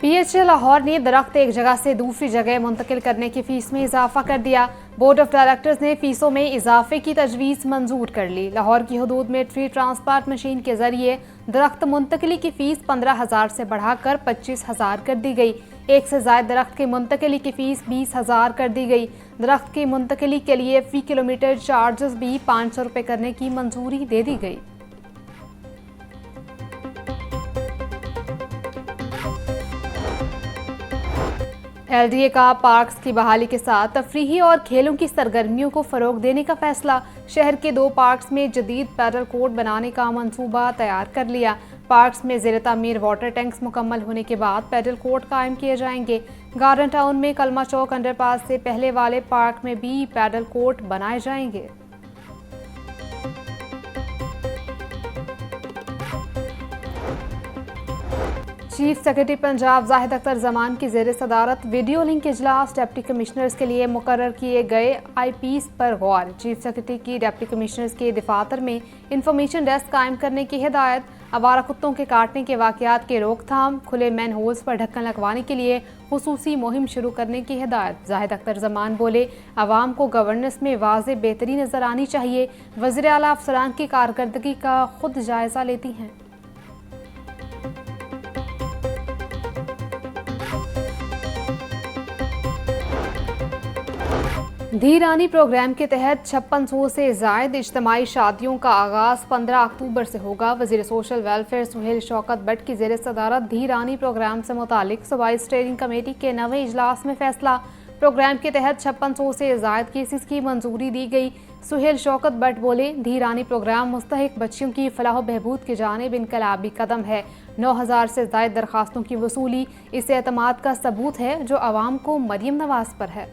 PHA Lahore ने दरख्त एक जगह से दूसरी जगह मुंतकिल करने की फीस में इजाफा कर दिया। बोर्ड ऑफ डायरेक्टर्स ने फीसों में इजाफे की तजवीज़ मंजूर कर ली। लाहौर की हदूद में ट्री ट्रांसप्लांट मशीन के जरिए दरख्त मुंतकिली की फीस 15,000 से बढ़ाकर 25,000 कर दी गई। एक से ज्यादा दरख्त की मुंतकिली की फीस 20,000 कर दी गई। दरख्त की मुंतकिली के लिए फी किलोमीटर चार्जेस भी 500 रुपये करने की मंजूरी दे दी गई। LDA का पार्क्स की बहाली के साथ तफरीही और खेलों की सरगर्मियों को फ़रोग देने का फैसला। शहर के 2 पार्क्स में जदीद पैडल कोर्ट बनाने का मंसूबा तैयार कर लिया। पार्क्स में ज़ेर तामीर वाटर टैंक्स मुकम्मल होने के बाद पैडल कोर्ट कायम किए जाएंगे। गार्डन टाउन में कलमा चौक अंडरपास से पहले वाले पार्क में भी पैडल कोर्ट बनाए जाएंगे। चीफ सेक्रेटरी पंजाब जाहिद अख्तर जमान की ज़ेर सदारत वीडियो लिंक इजलास डिप्टी कमिश्नर्स के लिए मुकर्रर किए गए IPs पर गौर। चीफ सेक्रेटरी की डिप्टी कमिश्नर्स के दफातर में इंफॉर्मेशन डेस्क कायम करने की हिदायत। आवारा कुत्तों के काटने के वाकयात के रोकथाम, खुले मैन होल्स पर ढक्कन लगवाने के लिए खुसूसी मुहिम शुरू करने की हिदायत। जाहिद अख्तर जमान बोले, आवाम को गवर्नेंस में वाज़े बेहतरी नजर आनी चाहिए। वज़ीर आला अफसरान की कारकर्दगी का खुद जायजा लेती हैं। धी रानी प्रोग्राम के तहत 5600 से जायद इज्तमाई शादियों का आगाज़ 15 अक्टूबर से होगा। वज़ीर सोशल वेलफेयर सुहेल शौकत भट्ट की ज़ेर सदारत धी रानी प्रोग्राम से मुतालिक सूबाई स्टीयरिंग कमेटी के नवे इजलास में फैसला। प्रोग्राम के तहत 5600 से जायद केसेस की मंजूरी दी गई। सुहेल शौकत भट्ट बोले, धी रानी प्रोग्राम मुस्तहिक बच्चियों की फलाह बहबूद की जानिब इनकलाबी कदम है। 9000 से जायद दरखास्तों की वसूली इस एतमाद का सबूत है जो आवाम को मरियम नवाज पर है।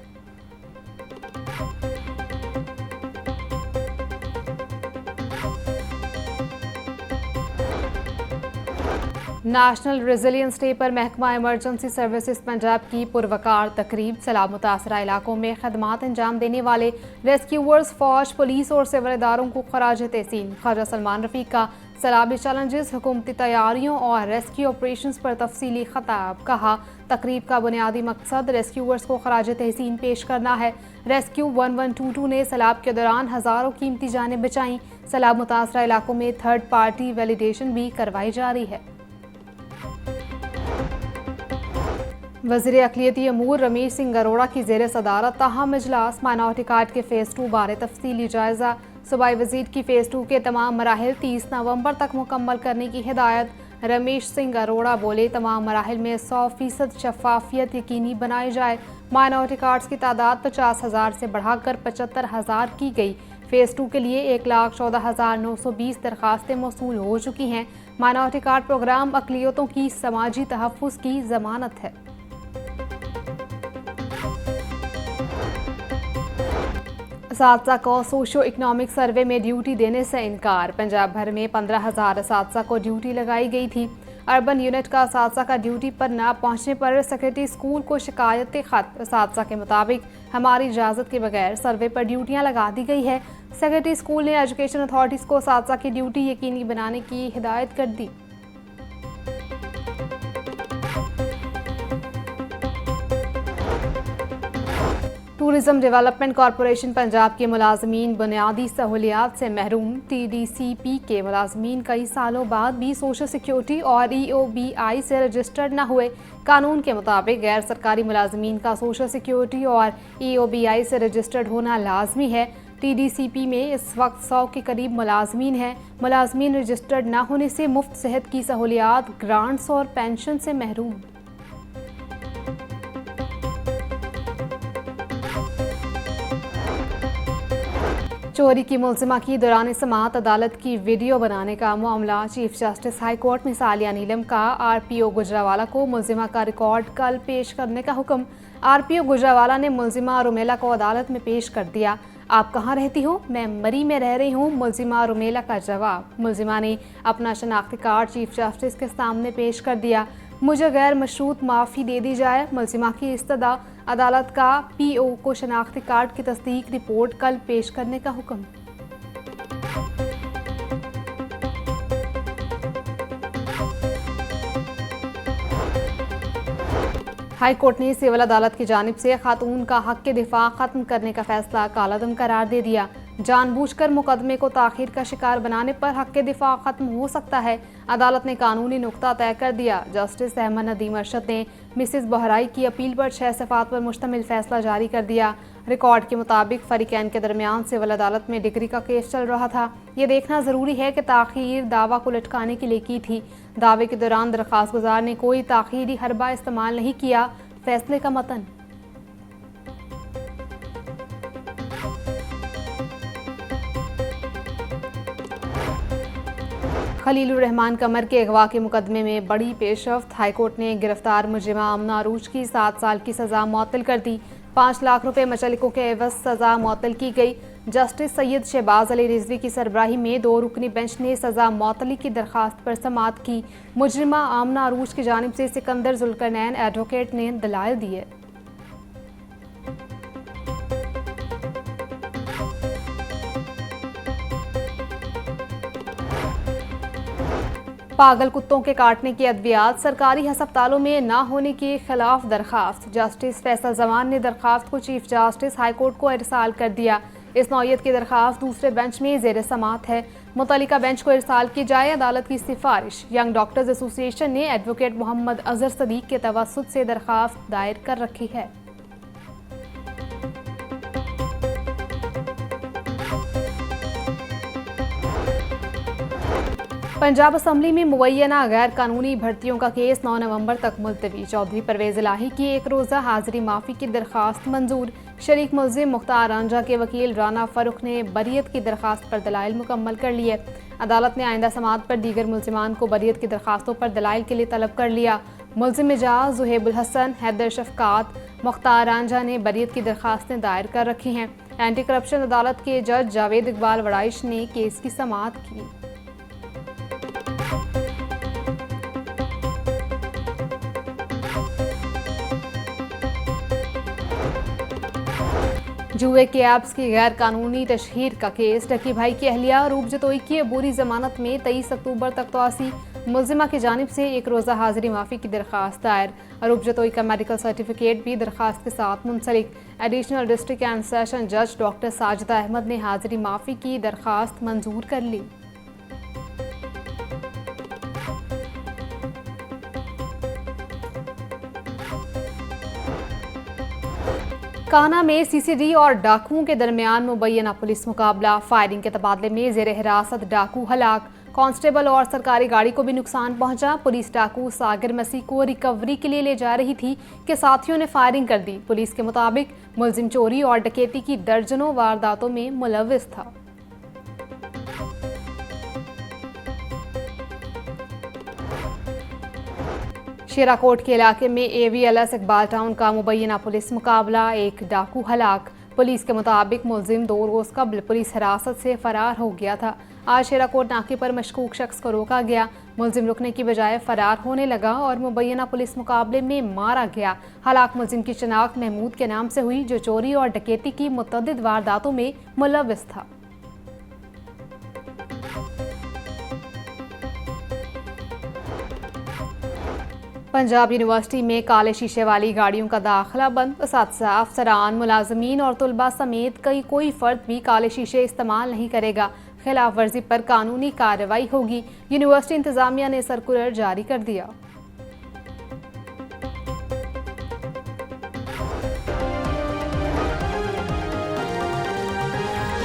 नेशनल रेजिलियंस डे पर महकमा इमरजेंसी सर्विसेज पंजाब की पुरवकार तकरीब। सैलाब मुतासरा इलाकों में खदमात अंजाम देने वाले रेस्क्यूअर्स, फौज, पुलिस और सिविल इदारों को खराज तहसीन। ख्वाजा सलमान रफीक का सैलाबी चैलेंजेस, हुकूमती तैयारियों और रेस्क्यू ऑपरेशंस पर तफसीली खताब। कहा, तकरीब का बुनियादी मकसद रेस्क्यूअर्स को खराज तहसीन पेश करना है। रेस्क्यू 1122 ने सैलाब के दौरान हज़ारों कीमती जानें बचाईं। सैलाब मुतासरा इलाकों में थर्ड पार्टी वैलिडेशन भी करवाई जा रही है। वज़ीर अक़लियती अमूर रमेश सिंह अरोड़ा की ज़ेर सदारत ताहम इजलास। माइनॉरिटी कार्ड के फ़ेज़ 2 बारे तफसीली जायज़ा। सूबाई वज़ीर की फ़ेज़ 2 के तमाम मराहिल 30 नवंबर तक मुकम्मल करने की हिदायत। रमेश सिंह अरोड़ा बोले, तमाम मराहिल में 100% शफाफियत यकीनी बनाई जाए। माइनॉरिटी कार्ड्स की तादाद 50,000 से बढ़ाकर 75,000 की गई। फ़ेज़ 2 के लिए 1,14,920 दरखास्तें मौसूल हो चुकी हैं। माइनॉरिटी कार्ड प्रोग्राम अक़लियतों की समाजी तहफ़्फ़ुज़ की ज़मानत है। असातिज़ा को सोशो इकनॉमिक सर्वे में ड्यूटी देने से इनकार। पंजाब भर में 15,000 असातिज़ा को ड्यूटी लगाई गई थी। अर्बन यूनिट का असातिज़ा का ड्यूटी पर न पहुंचने पर सेक्रेटरी स्कूल को शिकायत खत। असातिज़ा के मुताबिक हमारी इजाज़त के बगैर सर्वे पर ड्यूटियां लगा दी गई है। सेक्रेटरी स्कूल ने एजुकेशन अथॉरिटीज़ को असातिज़ा की ड्यूटी यकीनी बनाने की हिदायत कर दी। टूरिज्म डेवलपमेंट कॉरपोरेशन पंजाब के मुलाजमीन बुनियादी सहूलियात से महरूम। TDCP के मुलाजमीन कई सालों बाद भी सोशल सिक्योरिटी और EOBI से रजिस्टर्ड न हुए। कानून के मुताबिक गैर सरकारी मुलाजमीन का सोशल सिक्योरिटी और EOBI से रजिस्टर्ड होना लाजमी है। TDCP में इस वक्त 100 के करीब मुलाजमीन हैं। मुलाजमीन रजिस्टर्ड न होने से मुफ्त सेहत की सहूलियात, ग्रांट्स और पेंशन से महरूम। चोरी की मुलजिमा की दौरान समाअत अदालत की वीडियो बनाने का मामला। चीफ जस्टिस हाई कोर्ट में सालिया नीलम का RPO गुजरावाला को मुलजिमा का रिकॉर्ड कल पेश करने का हुक्म। RPO गुजरावाला ने मुलजिमा रुमेला को अदालत में पेश कर दिया। आप कहाँ रहती हो? मैं मरी में रह रही हूँ, मुलजिमा रुमेला का जवाब। मुलजिमा ने अपना शनाख्ती कार्ड चीफ जस्टिस के सामने पेश कर दिया। मुझे गैर मशरूत माफ़ी दे दी जाए। मुलजिमा की इस्तदा। अदालत का PO को शनाख्ती कार्ड की तस्दीक रिपोर्ट कल पेश करने का हुक्म। हाई कोर्ट ने सिविल अदालत की जानिब से खातून का हक के दिफा खत्म करने का फैसला कालादम करार दे दिया। जानबूझकर मुकदमे को ताखीर का शिकार बनाने पर हक के दिफा खत्म हो सकता है। अदालत ने कानूनी नुक्ता तय कर दिया। जस्टिस अहमद नदीम अरशद ने मिसेस बहराई की अपील पर 6 सफ़ात पर मुश्तमिल फैसला जारी कर दिया। रिकॉर्ड के मुताबिक फरीकैन के दरमियान सिविल अदालत में डिग्री का केस चल रहा था। ये देखना जरूरी है कि ताखीर दावा को लटकाने के लिए की थी। दावे के दौरान दरख्वास्त गुजार ने कोई ताखीरी हरबा इस्तेमाल नहीं किया। फैसले का मतन। खलीलुर रहमान कमर के अगवा के मुकदमे में बड़ी पेशरफ्त। हाईकोर्ट ने गिरफ्तार मुजरिमा आमना अरूज की 7 साल की सजा मुअत्तल कर दी। 5 लाख रुपए मचलिकों के एवज सजा मुअत्तल की गई। जस्टिस सैयद शहबाज अली रिजवी की सरबराही में 2 रुकनी बेंच ने सजा मुअत्तली की दरखास्त पर समाअत की। मुजरिमा आमना अरूज की जानिब से सिकंदर जुल्करनैन एडवोकेट ने दलाइल दिए। पागल कुत्तों के काटने की अद्वियात सरकारी अस्पतालों में न होने के खिलाफ दरखास्त। जस्टिस फैसल जमान ने दरखास्त को चीफ जस्टिस हाईकोर्ट को इरसाल कर दिया। इस नौयत की दरखास्त दूसरे बेंच में ज़ेर समाअत है। मुतल्लिका बेंच को इरसाल की जाए अदालत की सिफारिश। यंग डॉक्टर्स एसोसिएशन ने एडवोकेट मोहम्मद अजहर सदीक के तवस्सुत से दरखास्त दायर कर रखी है। पंजाब असम्बली में मुबैना गैर कानूनी भर्तियों का केस 9 नवंबर तक मुलतवी। चौधरी परवेज इलाही की 1 रोज़ा हाजिरी माफ़ी की दरखास्त मंजूर। शरीक मुल्ज़िम मुख्तार रांझा के वकील राना फरुख ने बरियत की दरखास्त पर दलाइल मुकम्मल कर लिए। अदालत ने आइंदा समाअत पर दीगर मुल्ज़िमान को बरियत की दरखास्तों पर दलाइल के लिए तलब कर लिया। मुल्ज़िम एजाज, ज़ुहेबुल हसन, हैदर शफकात, मुख्तार रांझा ने बरियत की दरखास्तें दायर कर रखी हैं। एंटी करप्शन अदालत के जज जावेद इकबाल वड़ाइश ने केस की समाअत की। जुए के ऐप्स की गैर कानूनी तशहीर का केस। डकी भाई की अहलिया रूप जतोई की अबूरी जमानत में 23 अक्टूबर तक तोसी। मुल्जिमा की जानिब से 1 रोज़ा हाजिरी माफ़ी की दरखास्त दायर। रूप जतोई का मेडिकल सर्टिफिकेट भी दरखास्त के साथ मुंसलिक। एडिशनल डिस्ट्रिक्ट एंड सेशन जज डॉक्टर साजिदा अहमद ने हाजिरी माफ़ी की दरखास्त मंजूर कर ली। काना में सीसीडी और डाकुओं के दरमियान मुबैना पुलिस मुकाबला। फायरिंग के तबादले में जेर हिरासत डाकू हलाक। कांस्टेबल और सरकारी गाड़ी को भी नुकसान पहुंचा। पुलिस डाकू सागिर मसीह को रिकवरी के लिए ले जा रही थी कि साथियों ने फायरिंग कर दी। पुलिस के मुताबिक मुल्जिम चोरी और डकैती की दर्जनों वारदातों में मुलव्विस था। शेराकोट के इलाके में AVLS इकबाल टाउन का मुबैना पुलिस मुकाबला। एक डाकू हलाक। पुलिस के मुताबिक मुल्जिम 2 रोज़ कबल पुलिस हिरासत से फरार हो गया था। आज शेराकोट नाके पर मशकूक शख्स को रोका गया। मुल्जिम रुकने की बजाय फरार होने लगा और मुबैना पुलिस मुकाबले में मारा गया। हलाक मुल्जिम की शनाख्त महमूद के नाम से हुई, जो चोरी और डकैती की मुतअद्दिद वारदातों में मुलव्विस था। पंजाब यूनिवर्सिटी में काले शीशे वाली गाड़ियों का दाखिला बंद। असातिज़ा, अफसरान, मुलाजमीन और तुलबा समेत कोई फ़र्द भी काले शीशे इस्तेमाल नहीं करेगा। खिलाफ वर्जी पर कानूनी कार्रवाई होगी। यूनिवर्सिटी इंतज़ामिया ने सर्कुलर जारी कर दिया।